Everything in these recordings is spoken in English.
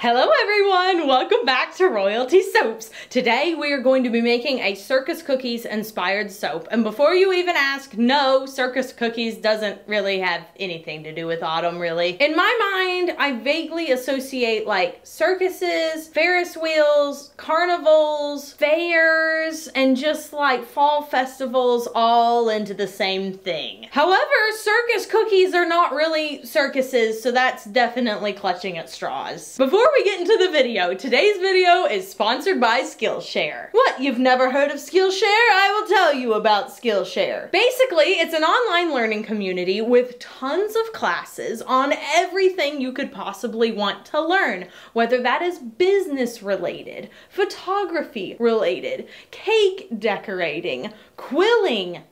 Hello everyone, welcome back to Royalty Soaps. Today we are going to be making a Circus Cookies inspired soap. And before you even ask, no, Circus Cookies doesn't really have anything to do with autumn really. In my mind, I vaguely associate like circuses, Ferris wheels, carnivals, fairs, and just like fall festivals all into the same thing. However, Circus Cookies are not really circuses, so that's definitely clutching at straws. Before we get into the video, today's video is sponsored by Skillshare. What, you've never heard of Skillshare? I will tell you about Skillshare. Basically, it's an online learning community with tons of classes on everything you could possibly want to learn, whether that is business related, photography related, cake decorating, quilting,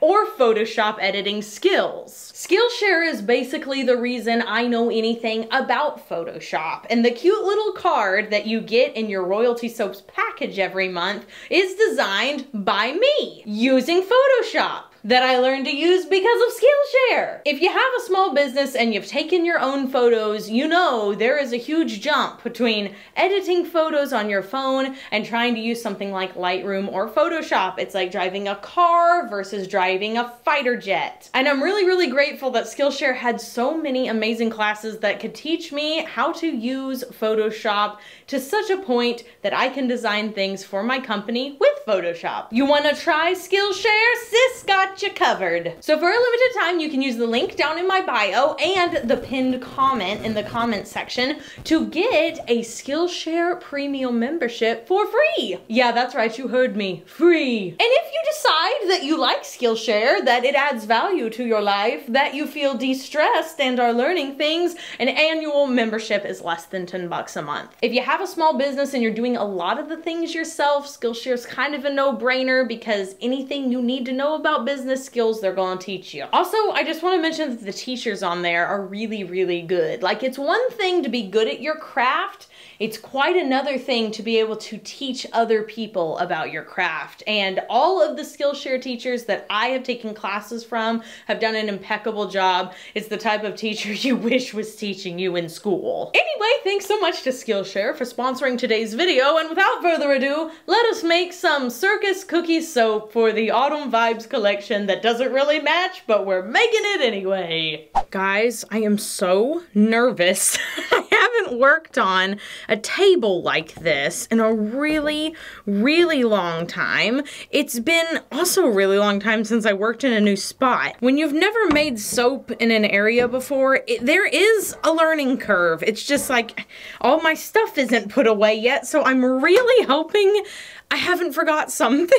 or Photoshop editing skills. Skillshare is basically the reason I know anything about Photoshop, and the cute little card that you get in your Royalty Soaps package every month is designed by me using Photoshop that I learned to use because of Skillshare. If you have a small business and you've taken your own photos, you know there is a huge jump between editing photos on your phone and trying to use something like Lightroom or Photoshop. It's like driving a car versus driving a fighter jet. And I'm really grateful that Skillshare had so many amazing classes that could teach me how to use Photoshop to such a point that I can design things for my company with Photoshop. You wanna try Skillshare? Sis got you covered. So for a limited time, you can use the link down in my bio and the pinned comment in the comment section to get a Skillshare premium membership for free. Yeah, that's right, you heard me, free. And if you decide that you like Skillshare, that it adds value to your life, that you feel de-stressed and are learning things, an annual membership is less than 10 bucks a month. If you have a small business and you're doing a lot of the things yourself, Skillshare is kind of a no-brainer because anything you need to know about business skills they're going to teach you. Also, I just want to mention that the teachers on there are really good. Like, it's one thing to be good at your craft, it's quite another thing to be able to teach other people about your craft. And all of the Skillshare teachers that I have taken classes from have done an impeccable job. It's the type of teacher you wish was teaching you in school. Anyway, thanks so much to Skillshare for sponsoring today's video, and without further ado, let us make some Circus Cookie soap for the Autumn Vibes collection that doesn't really match, but we're making it anyway. Guys, I am so nervous. I haven't worked on a table like this in a really long time. It's been also a really long time since I worked in a new spot. When you've never made soap in an area before, there is a learning curve. It's just like all my stuff isn't put away yet, so I'm really hoping I haven't forgot something.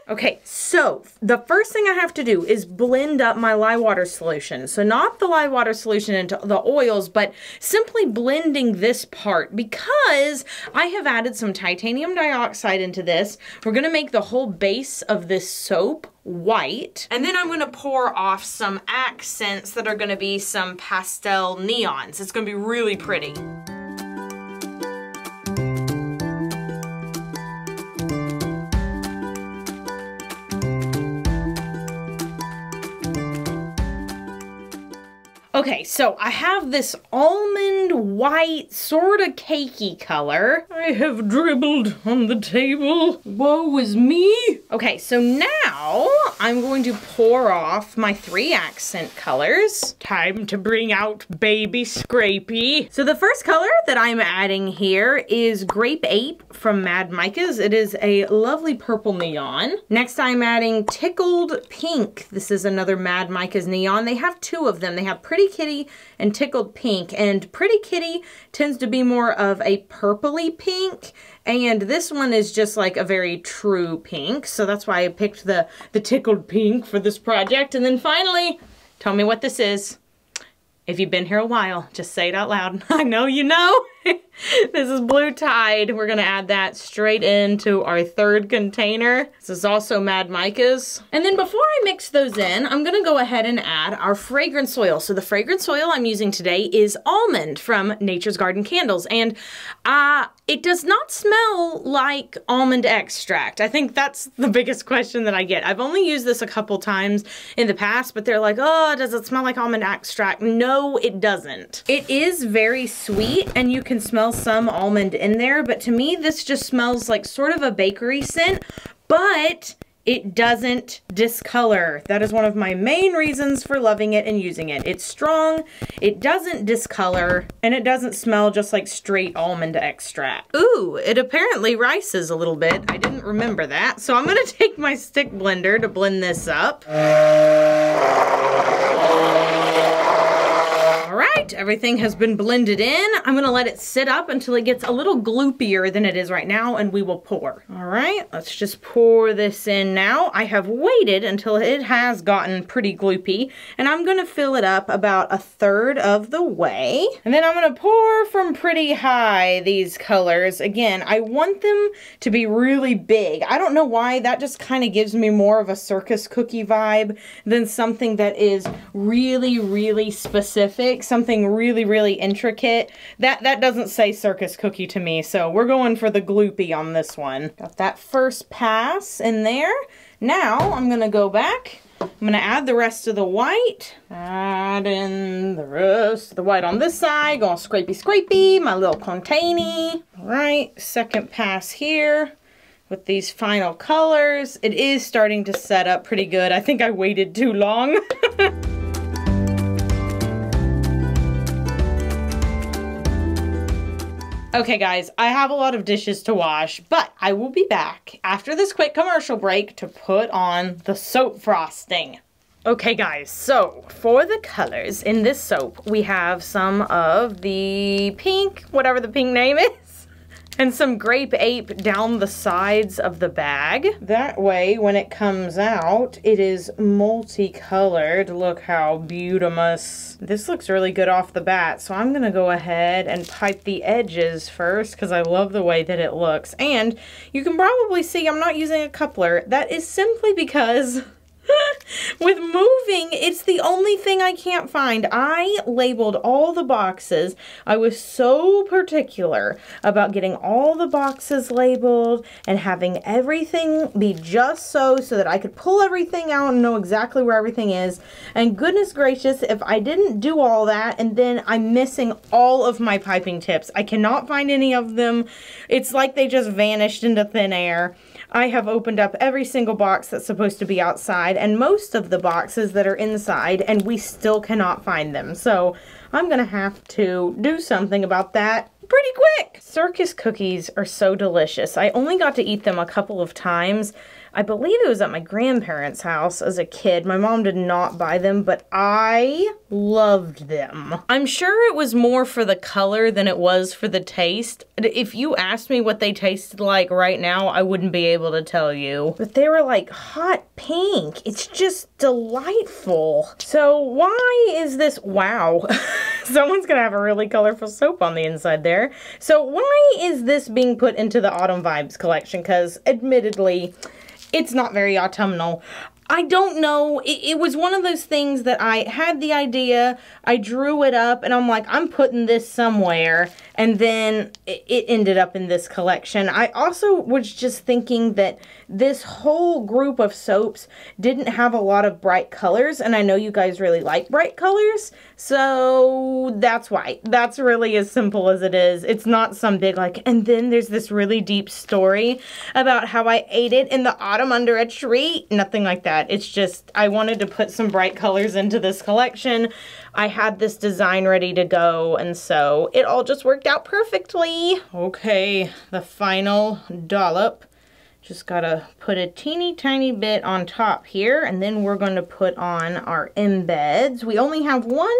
Okay, so the first thing I have to do is blend up my lye water solution. So not the lye water solution into the oils, but simply blending this part because I have added some titanium dioxide into this. We're gonna make the whole base of this soap white, and then I'm gonna pour off some accents that are gonna be some pastel neons. It's gonna be really pretty. Okay, so I have this almond white, sort of cakey color. I have dribbled on the table. Woe is me. Okay, so now I'm going to pour off my 3 accent colors. Time to bring out Baby Scrapey. So the first color that I'm adding here is Grape Ape from Mad Micah's. It is a lovely purple neon. Next I'm adding Tickled Pink. This is another Mad Micah's neon. They have 2 of them. They have Pretty Kitty and Tickled Pink, and Pretty Kitty tends to be more of a purpley pink, and this one is just like a very true pink, so that's why I picked the Tickled Pink for this project. And then finally, tell me what this is. If you've been here a while, just say it out loud. I know you know. This is Blue Tide. We're gonna add that straight into our third container. This is also Mad Micah's. And then before I mix those in, I'm gonna go ahead and add our fragrance oil. So the fragrance oil I'm using today is Almond from Nature's Garden Candles. And it does not smell like almond extract. I think that's the biggest question that I get. I've only used this a couple times in the past, but they're like, oh, does it smell like almond extract? No, it doesn't. It is very sweet and you can smell some almond in there, but to me, this just smells like sort of a bakery scent, but it doesn't discolor. That is one of my main reasons for loving it and using it. It's strong, it doesn't discolor, and it doesn't smell just like straight almond extract. Ooh, it apparently rices a little bit. I didn't remember that. So I'm gonna take my stick blender to blend this up. Alright, everything has been blended in. I'm gonna let it sit up until it gets a little gloopier than it is right now, and we will pour. Alright, let's just pour this in now. I have waited until it has gotten pretty gloopy, and I'm gonna fill it up about 1/3 of the way. And then I'm gonna pour from pretty high these colors. Again, I want them to be really big. I don't know why, that just kind of gives me more of a circus cookie vibe than something that is really, really specific. Something really, really intricate. That doesn't say circus cookie to me, so we're going for the gloopy on this one. Got that first pass in there. Now I'm gonna go back. I'm gonna add the rest of the white. Add in the rest of the white on this side. Going scrapey scrapey, my little containy. All right, second pass here with these final colors. It is starting to set up pretty good. I think I waited too long. Okay guys, I have a lot of dishes to wash, but I will be back after this quick commercial break to put on the soap frosting. Okay guys, so for the colors in this soap, we have some of the pink, whatever the pink name is, and some Grape Ape down the sides of the bag. That way, when it comes out, it is multicolored. Look how beautimous. This looks really good off the bat, so I'm gonna go ahead and pipe the edges first because I love the way that it looks. And you can probably see I'm not using a coupler. That is simply because with moving, it's the only thing I can't find. I labeled all the boxes. I was so particular about getting all the boxes labeled and having everything be just so that I could pull everything out and know exactly where everything is. And goodness gracious, if I didn't do all that and then I'm missing all of my piping tips. I cannot find any of them. It's like they just vanished into thin air. I have opened up every single box that's supposed to be outside and most of the boxes that are inside, and we still cannot find them. So I'm gonna have to do something about that pretty quick. Circus cookies are so delicious. I only got to eat them a couple of times. I believe it was at my grandparents' house as a kid. My mom did not buy them, but I loved them. I'm sure it was more for the color than it was for the taste. If you asked me what they tasted like right now, I wouldn't be able to tell you. But they were like hot pink. It's just delightful. So why is this, wow. Someone's gonna have a really colorful soap on the inside there. So why is this being put into the Autumn Vibes collection? Because admittedly, it's not very autumnal. I don't know. It was one of those things that I had the idea, I drew it up, and I'm like, I'm putting this somewhere, and then it ended up in this collection. I also was just thinking that this whole group of soaps didn't have a lot of bright colors, and I know you guys really like bright colors, so that's why. That's really as simple as it is. It's not some big like, and then there's this really deep story about how I ate it in the autumn under a tree. Nothing like that. It's just, I wanted to put some bright colors into this collection. I had this design ready to go, and so it all just worked out perfectly. Okay, the final dollop Just gotta put a teeny tiny bit on top here, and then we're gonna put on our embeds. We only have one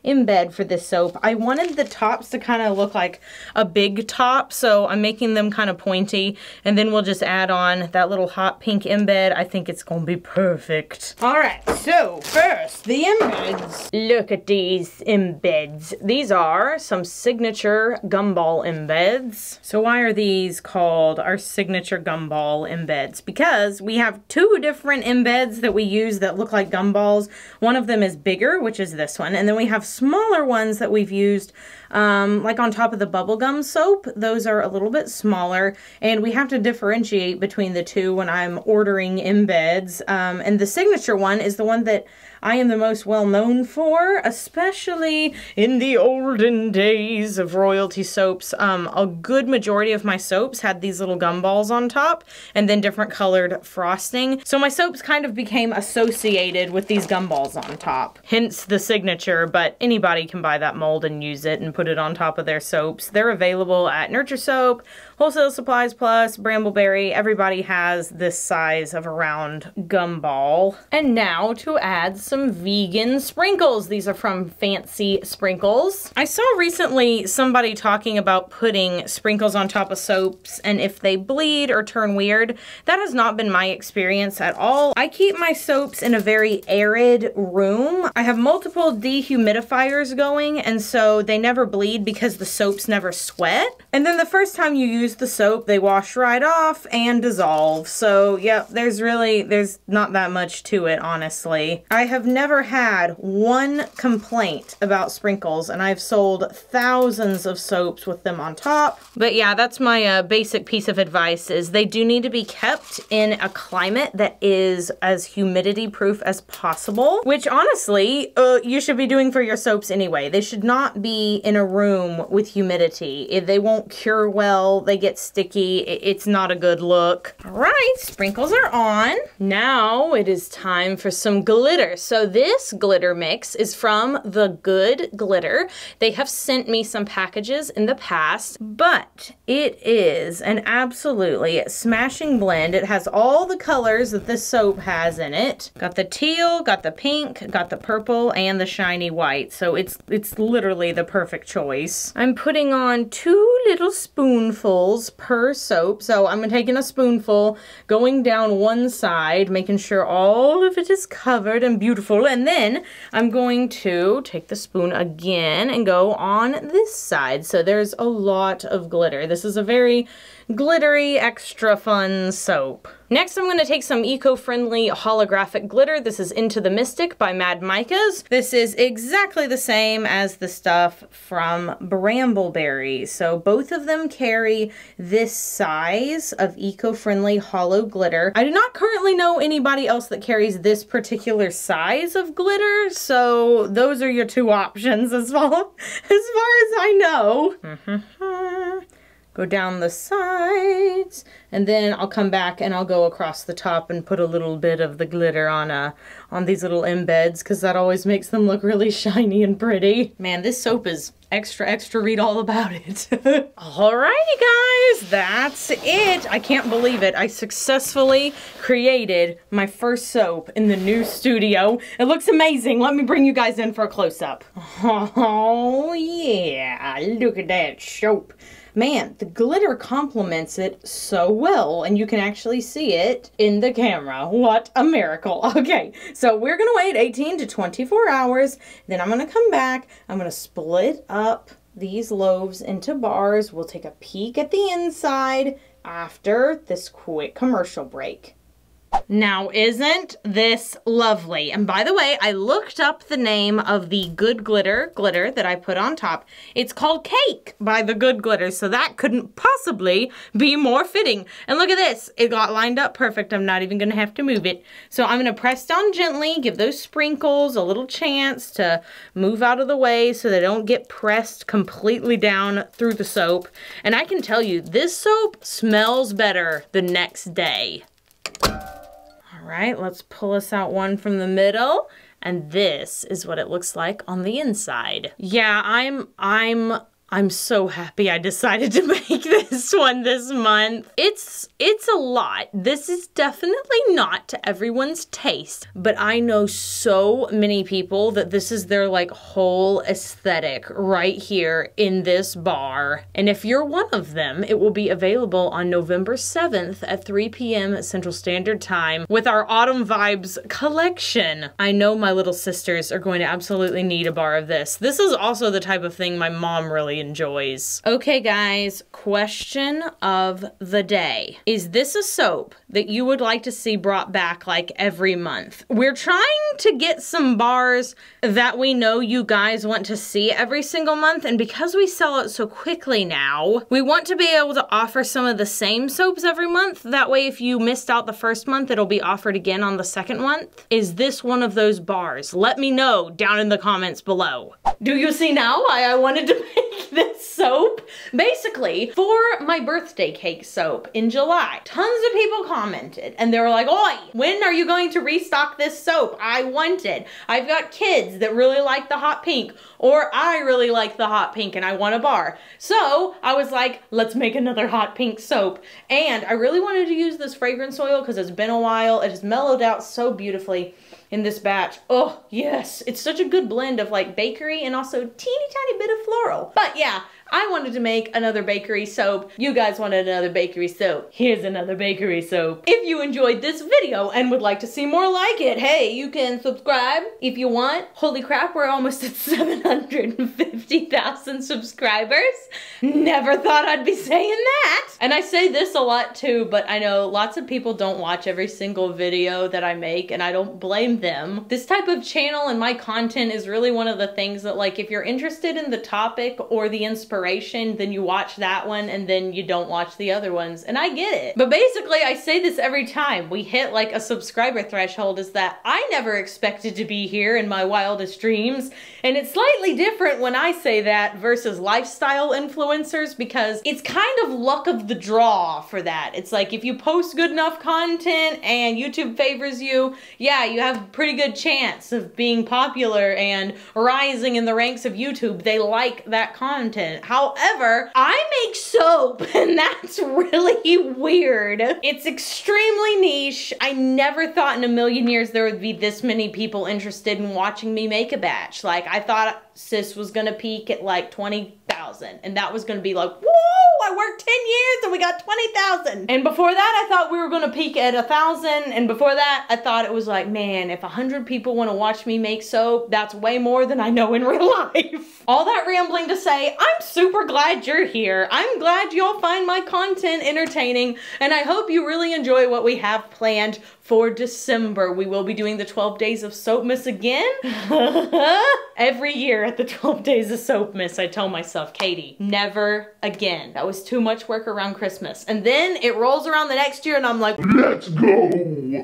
embed for this soap. I wanted the tops to kind of look like a big top, so I'm making them kind of pointy, and then we'll just add on that little hot pink embed. I think it's gonna be perfect. All right, so first, the embeds. Look at these embeds. These are some signature Gumball embeds. So why are these called our signature Gumball embeds? Because we have two different embeds that we use that look like gumballs. One of them is bigger, which is this one, and then we have smaller ones that we've used like on top of the bubblegum soap. Those are a little bit smaller, and we have to differentiate between the two when I'm ordering embeds. And the signature one is the one that I am the most well known for, especially in the olden days of royalty soaps. A good majority of my soaps had these little gumballs on top and then different colored frosting. So my soaps kind of became associated with these gumballs on top, hence the signature, but anybody can buy that mold and use it and put it on top of their soaps. They're available at Nurture Soap, Wholesale Supplies Plus, Brambleberry. Everybody has this size of a round gumball. And now to add some vegan sprinkles. These are from Fancy Sprinkles. I saw recently somebody talking about putting sprinkles on top of soaps and if they bleed or turn weird. That has not been my experience at all. I keep my soaps in a very arid room. I have multiple dehumidifiers going, and so they never bleed because the soaps never sweat. And then the first time you use the soap, they wash right off and dissolve. So yeah, there's not that much to it, honestly. I have never had one complaint about sprinkles, and I've sold thousands of soaps with them on top. But yeah, that's my basic piece of advice, is they do need to be kept in a climate that is as humidity proof as possible, which honestly, you should be doing for your soaps anyway. They should not be in a room with humidity. They won't cure well, they get sticky, it's not a good look. All right, sprinkles are on. Now it is time for some glitter. So this glitter mix is from The Good Glitter. They have sent me some packages in the past, but it is an absolutely smashing blend. It has all the colors that this soap has in it. Got the teal, got the pink, got the purple, and the shiny white. So it's literally the perfect choice. I'm putting on 2 little spoonfuls per soap. So I'm taking a spoonful, going down one side, making sure all of it is covered and beautiful. And then I'm going to take the spoon again and go on this side. So there's a lot of glitter. This is a very glittery, extra fun soap. Next, I'm going to take some eco-friendly holographic glitter. This is Into the Mystic by Mad Micahs. This is exactly the same as the stuff from Brambleberry. So both of them carry this size of eco-friendly hollow glitter. I do not currently know anybody else that carries this particular size of glitter, so those are your 2 options as far as I know. Go down the sides, and then I'll come back and I'll go across the top and put a little bit of the glitter on these little embeds, because that always makes them look really shiny and pretty. Man, this soap is extra, read all about it. Alrighty guys, that's it. I can't believe it. I successfully created my first soap in the new studio. It looks amazing. Let me bring you guys in for a close-up. Oh yeah, look at that soap. Man, the glitter complements it so well, and you can actually see it in the camera. What a miracle. Okay, so we're gonna wait 18 to 24 hours, then I'm gonna come back, I'm gonna split up these loaves into bars. We'll take a peek at the inside after this quick commercial break. Now, isn't this lovely? And by the way, I looked up the name of the Good Glitter that I put on top. It's called Cake by the Good Glitter, so that couldn't possibly be more fitting. And look at this. It got lined up perfect. I'm not even going to have to move it. So I'm going to press down gently, give those sprinkles a little chance to move out of the way so they don't get pressed completely down through the soap. And I can tell you, this soap smells better the next day. All right, let's pull us out one from the middle, and this is what it looks like on the inside. Yeah, I'm I'm so happy I decided to make this one this month. It's a lot. This is definitely not to everyone's taste, but I know so many people that this is their like whole aesthetic right here in this bar. And if you're one of them, it will be available on November 7th at 3 p.m. Central Standard Time with our Autumn Vibes collection. I know my little sisters are going to absolutely need a bar of this. This is also the type of thing my mom really enjoys. Okay guys, question of the day. Is this a soap that you would like to see brought back like every month? We're trying to get some bars that we know you guys want to see every single month, and because we sell it so quickly now, we want to be able to offer some of the same soaps every month. That way if you missed out the first month, it'll be offered again on the second month. Is this one of those bars? Let me know down in the comments below. Do you see now why I wanted to make this soap? Basically, for my birthday cake soap in July, tons of people commented and they were like, "Oi, when are you going to restock this soap? I want it. I've got kids that really like the hot pink, or I really like the hot pink and I want a bar." So I was like, let's make another hot pink soap. And I really wanted to use this fragrance oil because it's been a while. It has mellowed out so beautifully in this batch. Oh yes, it's such a good blend of like bakery and also teeny tiny bit of floral. But yeah, I wanted to make another bakery soap. You guys wanted another bakery soap. Here's another bakery soap. If you enjoyed this video and would like to see more like it, hey, you can subscribe if you want. Holy crap, we're almost at 750,000 subscribers. Never thought I'd be saying that. And I say this a lot too, but I know lots of people don't watch every single video that I make, and I don't blame them. This type of channel and my content is really one of the things that, like, if you're interested in the topic or the inspiration, then you watch that one and then you don't watch the other ones, and I get it. But basically, I say this every time we hit like a subscriber threshold, is that I never expected to be here in my wildest dreams, and it's slightly different when I say that versus lifestyle influencers, because it's kind of luck of the draw for that. It's like if you post good enough content and YouTube favors you, yeah, you have a pretty good chance of being popular and rising in the ranks of YouTube. They like that content. However, I make soap and that's really weird. It's extremely niche. I never thought in a million years there would be this many people interested in watching me make a batch. Like, I thought sis was gonna peak at like 20,000 and that was gonna be like, whoa, I worked 10 years and we got 20,000. And before that I thought we were gonna peak at 1,000, and before that I thought it was like, man, if 100 people want to watch me make soap, that's way more than I know in real life. All that rambling to say, I'm super glad you're here. I'm glad y'all find my content entertaining, and I hope you really enjoy what we have planned for December. We will be doing the 12 days of Soapmas again. Every year at the 12 days of Soapmas, I tell myself, Katie, never again. That was too much work around Christmas. And then it rolls around the next year and I'm like, let's go.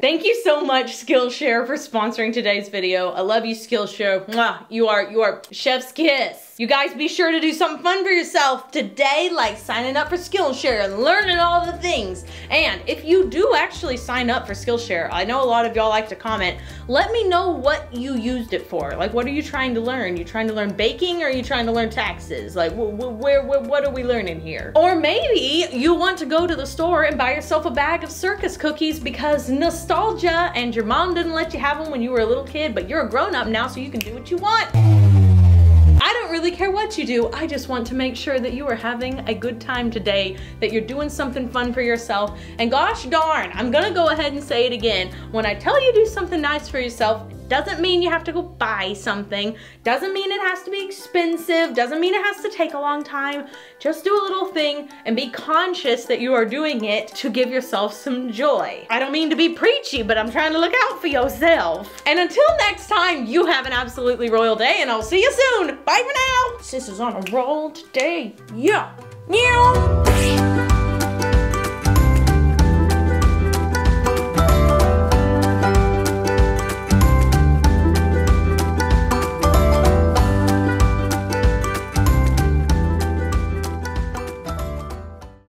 Thank you so much, Skillshare, for sponsoring today's video. I love you, Skillshare. Mwah. You are chef's kiss. You guys be sure to do something fun for yourself today, like signing up for Skillshare and learning all the things. And if you do actually sign up for Skillshare, I know a lot of y'all like to comment, let me know what you used it for. Like, what are you trying to learn? You trying to learn baking, or are you trying to learn taxes? Like, what are we learning here? Or maybe you want to go to the store and buy yourself a bag of Circus cookies because nostalgia, and your mom didn't let you have them when you were a little kid, but you're a grown-up now, so you can do what you want. I don't really care what you do. I just want to make sure that you are having a good time today, that you're doing something fun for yourself. And gosh darn, I'm gonna go ahead and say it again. When I tell you do something nice for yourself, doesn't mean you have to go buy something. Doesn't mean it has to be expensive. Doesn't mean it has to take a long time. Just do a little thing and be conscious that you are doing it to give yourself some joy. I don't mean to be preachy, but I'm trying to look out for yourself. And until next time, you have an absolutely royal day, and I'll see you soon. Bye for now. Sis is on a roll today. Yeah. Meow.